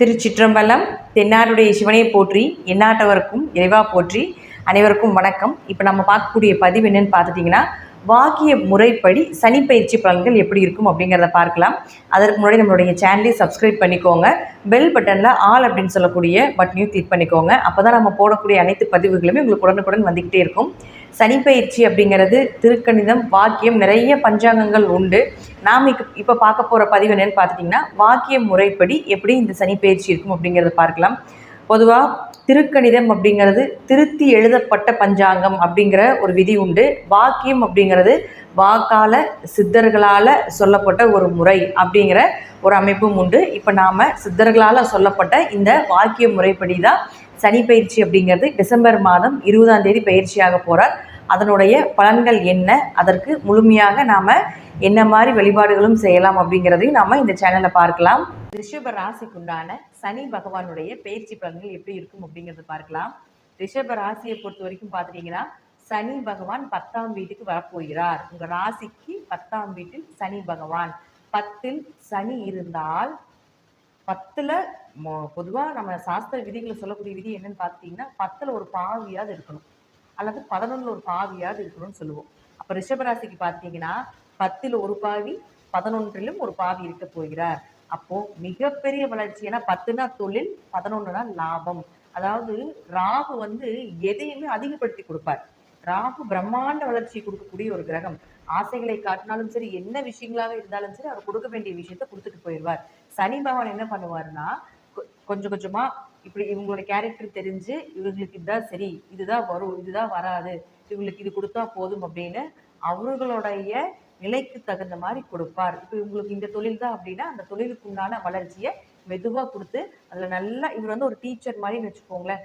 திருச்சிற்றம்பலம். தென்னாடுடைய சிவனை போற்றி, எந்நாட்டவருக்கும் இறைவா போற்றி. அனைவருக்கும் வணக்கம். இப்போ நம்ம பார்க்கக்கூடிய பதிவு என்னன்னு பார்த்துட்டிங்கன்னா, வாக்கிய முறைப்படி சனி பயிற்சி பலன்கள் எப்படி இருக்கும் அப்படிங்கிறத பார்க்கலாம். அதற்கு முன்னாடி நம்மளுடைய சேனலை சப்ஸ்கிரைப் பண்ணிக்கோங்க. பெல் பட்டனில் ஆல் அப்படின்னு சொல்லக்கூடிய பட்டனையும் கிளிக் பண்ணிக்கோங்க. அப்போ தான் நம்ம போடக்கூடிய அனைத்து பதிவுகளுமே உங்களுக்கு உடனுக்குடன் வந்துக்கிட்டே இருக்கும். சனி பயிற்சி அப்படிங்கிறது திருக்கணிதம், வாக்கியம், நிறைய பஞ்சாங்கங்கள் உண்டு. நாம் இப்போ பார்க்க போகிற பதிவு என்னென்னு பார்த்துட்டிங்கன்னா, வாக்கிய முறைப்படி எப்படி இந்த சனி பயிற்சி இருக்கும் அப்படிங்கிறத பார்க்கலாம். பொதுவாக திருக்கணிதம் அப்படிங்கிறது திருத்தி எழுதப்பட்ட பஞ்சாங்கம் அப்படிங்கிற ஒரு விதி உண்டு. வாக்கியம் அப்படிங்கிறது வாக்கால சித்தர்களால் சொல்லப்பட்ட ஒரு முறை அப்படிங்கிற ஒரு அமைப்பும் உண்டு. இப்போ நாம் சித்தர்களால் சொல்லப்பட்ட இந்த வாக்கிய முறைப்படி தான் சனி பயிற்சி அப்படிங்கிறது டிசம்பர் மாதம் 20ஆம் தேதி பயிற்சியாக போகிறார். அதனுடைய பலன்கள் என்ன, அதற்கு முழுமையாக நாம் என்ன மாதிரி வழிபாடுகளும் செய்யலாம் அப்படிங்கிறதையும் நாம் இந்த சேனலில் பார்க்கலாம். ரிஷப ராசிக்குண்டான சனி பகவானுடைய பயிற்சி பலன்கள் எப்படி இருக்கும் அப்படிங்கிறத பார்க்கலாம். ரிஷப ராசியை பொறுத்த வரைக்கும் பார்த்துட்டிங்கன்னா, சனி பகவான் 10ஆம் வீட்டுக்கு வரப்போகிறார். உங்கள் ராசிக்கு 10ஆம் வீட்டில் சனி பகவான். 10ல் சனி இருந்தால் 10ல் பொதுவாக நம்ம சாஸ்திர விதிகளை சொல்லக்கூடிய விதி என்னன்னு பார்த்துட்டிங்கன்னா, 10ல் ஒரு பாவியாவது இருக்கணும், அல்லது 11ல் ஒரு பாவியாவது இருக்கணும்னு சொல்லுவோம். அப்போ ரிஷபராசிக்கு பார்த்தீங்கன்னா 10ல் ஒரு பாவி, 11லும் ஒரு பாவி இருக்க போகிறார். அப்போது மிகப்பெரிய வளர்ச்சி. ஏன்னா 10னா தொழில், 11னா லாபம். அதாவது ராகு எதையுமே அதிகப்படுத்தி கொடுப்பார். ராகு பிரம்மாண்ட வளர்ச்சி கொடுக்கக்கூடிய ஒரு கிரகம். ஆசைகளை காட்டினாலும் சரி, என்ன விஷயங்களாக இருந்தாலும் சரி, அவர் கொடுக்க வேண்டிய விஷயத்த கொடுத்துட்டு போயிடுவார். சனி பகவான் என்ன பண்ணுவார்னா, கொஞ்சம் கொஞ்சமா இப்படி இவங்களோட கேரக்டர் தெரிஞ்சு, இவங்களுக்கு இதுதான் சரி, இதுதான் வரும், இதுதான் வராது, இவங்களுக்கு இது கொடுத்தா போதும் அப்படின்னு அவர்களுடைய நிலைக்கு தகுந்த மாதிரி கொடுப்பார். இப்போ இவங்களுக்கு இந்த தொழில் தான் அப்படின்னா அந்த தொழிலுக்கு உண்டான வளர்ச்சியை மெதுவாக கொடுத்து, அதில் நல்லா இவர் ஒரு டீச்சர் மாதிரின்னு வச்சுக்கோங்களேன்,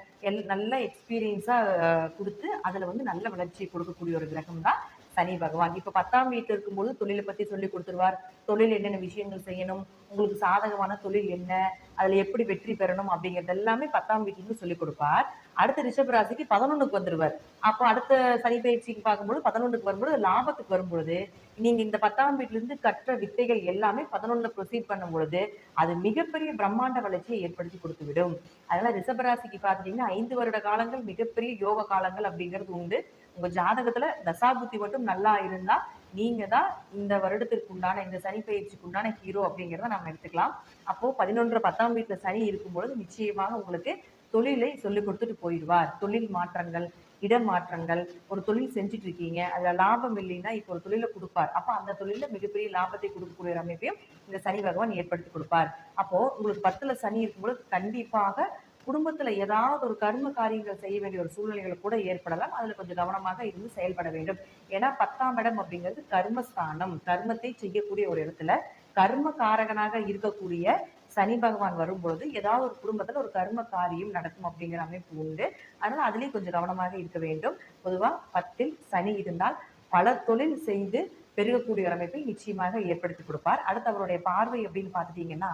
நல்ல எக்ஸ்பீரியன்ஸாக கொடுத்து அதில் நல்ல வளர்ச்சியை கொடுக்கக்கூடிய ஒரு கிரகம் தான் சனி பகவான். இப்போ 10ஆம் வீட்டில் இருக்கும்போது தொழிலை பற்றி சொல்லி கொடுத்துருவார். தொழில் என்னென்ன விஷயங்கள் செய்யணும், உங்களுக்கு சாதகமான தொழில் என்ன, அதில் எப்படி வெற்றி பெறணும் அப்படிங்கிறது எல்லாமே 10ஆம் வீட்டிலிருந்து சொல்லிக் கொடுப்பார். அடுத்த ரிஷபராசிக்கு 11க்கு வந்துடுவார். அப்போ அடுத்த சனி பயிற்சிக்கு பார்க்கும்போது 11க்கு வரும்போது லாபத்துக்கு வரும்பொழுது, நீங்கள் இந்த 10ஆம் வீட்டிலிருந்து கற்ற வித்தைகள் எல்லாமே 11ல் ப்ரொசீட் பண்ணும் பொழுது அது மிகப்பெரிய பிரம்மாண்ட வளர்ச்சியை ஏற்படுத்தி கொடுத்துவிடும். அதனால் ரிஷபராசிக்கு பார்த்துட்டிங்கன்னா 5 வருட காலங்கள் மிகப்பெரிய யோக காலங்கள் அப்படிங்கிறது உண்டு. உங்கள் ஜாதகத்தில் தசாபுத்தி மட்டும் நல்லா இருந்தால் நீங்கள் தான் இந்த வருடத்திற்கு உண்டான, இந்த சனி பயிற்சிக்கு உண்டான ஹீரோ அப்படிங்கிறத நம்ம எடுத்துக்கலாம். அப்போது 11 10ஆம் வீட்டில் சனி இருக்கும்பொழுது நிச்சயமாக உங்களுக்கு தொழிலை சொல்லிக் கொடுத்துட்டு போயிடுவார். தொழில் மாற்றங்கள், இடமாற்றங்கள், ஒரு தொழில் செஞ்சுட்டு இருக்கீங்க, அதில் லாபம் இல்லைன்னா இப்போ ஒரு தொழிலை கொடுப்பார். அப்போ அந்த தொழிலில் மிகப்பெரிய லாபத்தை கொடுக்கக்கூடிய அமைப்பையும் இந்த சனி பகவான் ஏற்படுத்தி கொடுப்பார். அப்போது உங்களுக்கு 10ல் சனி இருக்கும்போது கண்டிப்பாக குடும்பத்தில் ஏதாவது ஒரு கர்ம காரியங்கள் செய்ய வேண்டிய ஒரு சூழ்நிலைகள் கூட ஏற்படலாம். அதில் கொஞ்சம் கவனமாக இருந்து செயல்பட வேண்டும். ஏன்னா 10ஆம் இடம் அப்படிங்கிறது கர்மஸ்தானம். கர்மத்தை செய்யக்கூடிய ஒரு இடத்துல கர்ம காரகனாக இருக்கக்கூடிய சனி பகவான் வரும்பொழுது ஏதாவது ஒரு குடும்பத்தில் ஒரு கர்ம காரியம் நடக்கும் அப்படிங்கிற அமைப்பு உண்டு. அதனால் அதுலேயும் கொஞ்சம் கவனமாக இருக்க வேண்டும். பொதுவாக 10ல் சனி இருந்தால் பல தொழில் செய்து பெருகக்கூடிய ஒரு அமைப்பை நிச்சயமாக ஏற்படுத்தி கொடுப்பார். அடுத்து அவருடைய பார்வை அப்படின்னு பார்த்துட்டீங்கன்னா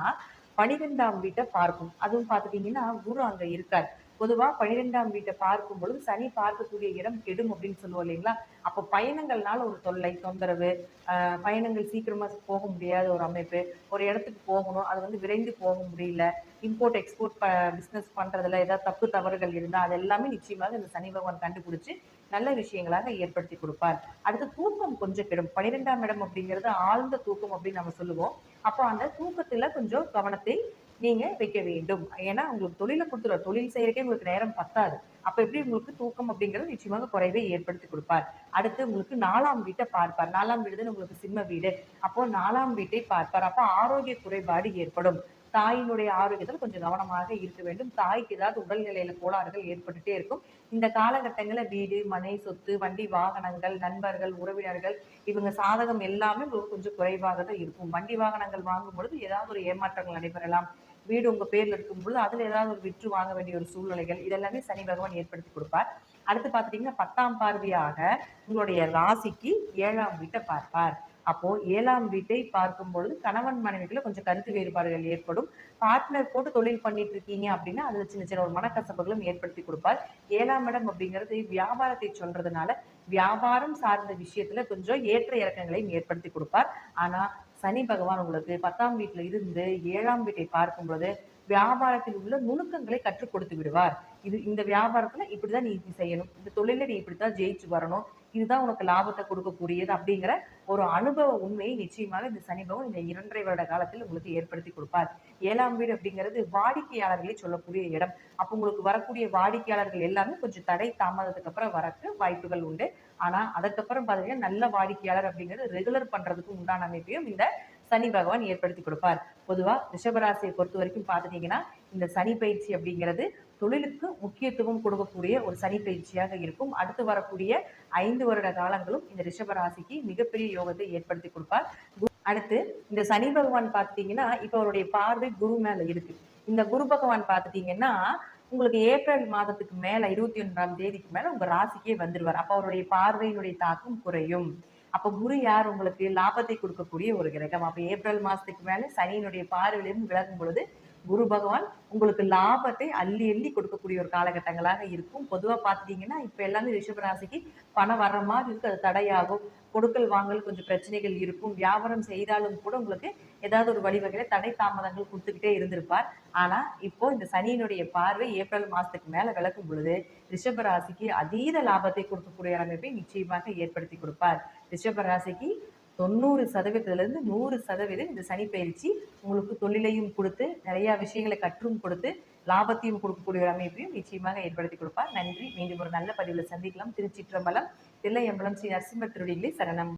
12ஆம் வீட்டை பார்க்கும். அதுவும் பார்த்துட்டீங்கன்னா குரு அங்கே இருக்கார். பொதுவாக 12ஆம் வீட்டை பார்க்கும் பொழுது சனி பார்க்கக்கூடிய இடம் கெடும் அப்படின்னு சொல்லுவோம் இல்லைங்களா. அப்போ பயணங்கள்னால ஒரு தொல்லை, தொந்தரவு, பயணங்கள் சீக்கிரமாக போக முடியாத ஒரு அமைப்பு, ஒரு இடத்துக்கு போகணும், அது விரைந்து போக முடியல, இம்போர்ட் எக்ஸ்போர்ட் பிஸ்னஸ் பண்ணுறதுல ஏதாவது தப்பு தவறுகள் இருந்தால் அது எல்லாமே நிச்சயமாக இந்த சனி பகவான் கண்டுபிடிச்சி நல்ல விஷயங்களாக ஏற்படுத்தி கொடுப்பார். அடுத்து தூக்கம் கொஞ்சம் கெடும். 12ஆம் இடம் அப்படிங்கிறது ஆழ்ந்த தூக்கம் அப்படின்னு நம்ம சொல்லுவோம். அப்போ அந்த தூக்கத்தில் கொஞ்சம் கவனத்தை நீங்கள் வைக்க வேண்டும். ஏன்னா உங்களுக்கு தொழிலை கொடுத்துருவார். தொழில் செய்யறதுக்கே உங்களுக்கு நேரம் பத்தாது. அப்போ எப்படி உங்களுக்கு தூக்கம் அப்படிங்கிறது நிச்சயமாக குறைவை ஏற்படுத்தி கொடுப்பார். அடுத்து உங்களுக்கு 4ஆம் வீட்டை பார்ப்பார். 4ஆம் வீடு உங்களுக்கு சிம்ம வீடு. அப்போ 4ஆம் வீட்டை பார்ப்பார். அப்போ ஆரோக்கிய குறைபாடு ஏற்படும். தாயினுடைய ஆரோக்கியத்தில் கொஞ்சம் கவனமாக இருக்க வேண்டும். தாய்க்கு ஏதாவது உடல்நிலையில கோளாறுகள் ஏற்பட்டுட்டே இருக்கும். இந்த காலகட்டங்களில் வீடு, மனை, சொத்து, வண்டி, வாகனங்கள், நண்பர்கள், உறவினர்கள், இவங்க சாதகம் எல்லாமே உங்களுக்கு கொஞ்சம் குறைவாக தான் இருக்கும். வண்டி வாகனங்கள் வாங்கும் பொழுது ஏதாவது ஒரு ஏமாற்றங்கள் நடைபெறலாம். வீடு உங்க பேர்ல இருக்கும் பொழுது அதுல ஏதாவது ஒரு விற்று வாங்க வேண்டிய ஒரு சூழ்நிலைகள், இதெல்லாமே சனி பகவான் ஏற்படுத்தி கொடுப்பார். அடுத்து பார்த்துட்டீங்கன்னா 10ஆம் பார்வையாக உங்களுடைய ராசிக்கு 7ஆம் வீட்டை பார்ப்பார். அப்போ 7ஆம் வீட்டை பார்க்கும் பொழுது கணவன் மனைவிக்குள்ள கொஞ்சம் கருத்து வேறுபாடுகள் ஏற்படும். பார்ட்னர் போட்டு தொழில் பண்ணிட்டு இருக்கீங்க அப்படின்னா அதுல சின்ன சின்ன ஒரு மனக்கசப்புகளும் ஏற்படுத்தி கொடுப்பார். 7ஆம் இடம் அப்படிங்கிறது வியாபாரத்தை சொல்றதுனால வியாபாரம் சார்ந்த விஷயத்துல கொஞ்சம் ஏற்ற இறக்கங்களையும் ஏற்படுத்தி கொடுப்பார். ஆனா சனி பகவான் உங்களுக்கு 10ஆம் வீட்டில் இருந்து 7ஆம் வீட்டை பார்க்கும் பொழுது வியாபாரத்தில் உள்ள நுணுக்கங்களை கற்றுக் கொடுத்து விடுவார். இந்த வியாபாரத்துல இப்படிதான் நீ செய்யணும், இந்த தொழில நீ இப்படித்தான் ஜெயிச்சு வரணும், இதுதான் உனக்கு லாபத்தை கொடுக்கக்கூடியது அப்படிங்கிற ஒரு அனுபவ உண்மையை நிச்சயமாக இந்த சனி பகவான் இந்த 2.5 வருட காலத்தில் உங்களுக்கு ஏற்படுத்தி கொடுப்பார். 7ஆம் வீடு அப்படிங்கிறது வாடிக்கையாளர்களை சொல்லக்கூடிய இடம். அப்போ உங்களுக்கு வரக்கூடிய வாடிக்கையாளர்கள் எல்லாமே கொஞ்சம் தடை தாமதத்துக்கு அப்புறம் வரக்கு வாய்ப்புகள் உண்டு. ஆனா அதுக்கப்புறம் பாத்தீங்கன்னா நல்ல வாடிக்கையாளர் அப்படிங்கிறது ரெகுலர் பண்றதுக்கு உண்டான அமைப்பையும் இந்த சனி பகவான் ஏற்படுத்தி கொடுப்பார். பொதுவா ரிஷபராசியை பொறுத்த வரைக்கும் பாத்துட்டீங்கன்னா இந்த சனி பயிற்சி அப்படிங்கிறது தொழிலுக்கு முக்கியத்துவம் கொடுக்கக்கூடிய ஒரு சனி பயிற்சியாக இருக்கும். அடுத்து வரக்கூடிய 5 வருட காலங்களும் இந்த ரிஷபராசிக்கு மிகப்பெரிய யோகத்தை ஏற்படுத்தி கொடுப்பார். அடுத்து இந்த சனி பகவான் பார்த்துட்டீங்கன்னா இப்ப அவருடைய பார்வை குரு மேல இருக்கு. இந்த குரு பகவான் பார்த்துட்டீங்கன்னா உங்களுக்கு ஏப்ரல் மாதத்துக்கு மேல 21ஆம் தேதிக்கு மேல உங்க ராசிக்கே வந்துருவார். அப்ப அவருடைய பார்வையினுடைய தாக்கம் குறையும். அப்ப குரு யார்? உங்களுக்கு லாபத்தை கொடுக்கக்கூடிய ஒரு கிரகம். அப்ப ஏப்ரல் மாசத்துக்கு மேல சனியினுடைய பார்வையிலிருந்து விலகும் பொழுது குரு பகவான் உங்களுக்கு லாபத்தை அள்ளி அள்ளி கொடுக்கக்கூடிய ஒரு காலகட்டங்களாக இருக்கும். பொதுவா பார்த்துட்டீங்கன்னா இப்ப எல்லாமே ரிஷபராசிக்கு பணம் வர்ற மாதிரி இருக்கு, அது தடையாகும். கொடுக்கல் வாங்கல் கொஞ்சம் பிரச்சனைகள் இருக்கும். வியாபாரம் செய்தாலும் கூட உங்களுக்கு ஏதாவது ஒரு வழிவகையில தடை தாமதங்கள் கொடுத்துக்கிட்டே இருந்திருப்பார். ஆனா இப்போ இந்த சனியினுடைய பார்வை ஏப்ரல் மாசத்துக்கு மேல விளக்கும் பொழுது ரிஷபராசிக்கு அதீத லாபத்தை கொடுக்கக்கூடிய அமைப்பை நிச்சயமாக ஏற்படுத்தி கொடுப்பார். ரிஷபராசிக்கு 90%லிருந்து 100% இந்த சனி பயிற்சி உங்களுக்கு தொழிலையும் கொடுத்து நிறைய விஷயங்களை கற்றும் கொடுத்து லாபத்தையும் கொடுக்கக்கூடிய ஒரு அமைப்பையும் நிச்சயமாக ஏற்படுத்தி கொடுப்பார். நன்றி. மீண்டும் ஒரு நல்ல பதிவில் சந்திக்கலாம். திருச்சிற்றம்பலம், தில்லையம்பலம், ஸ்ரீ நரசிம்மர் திருவடிகளே சரணம்.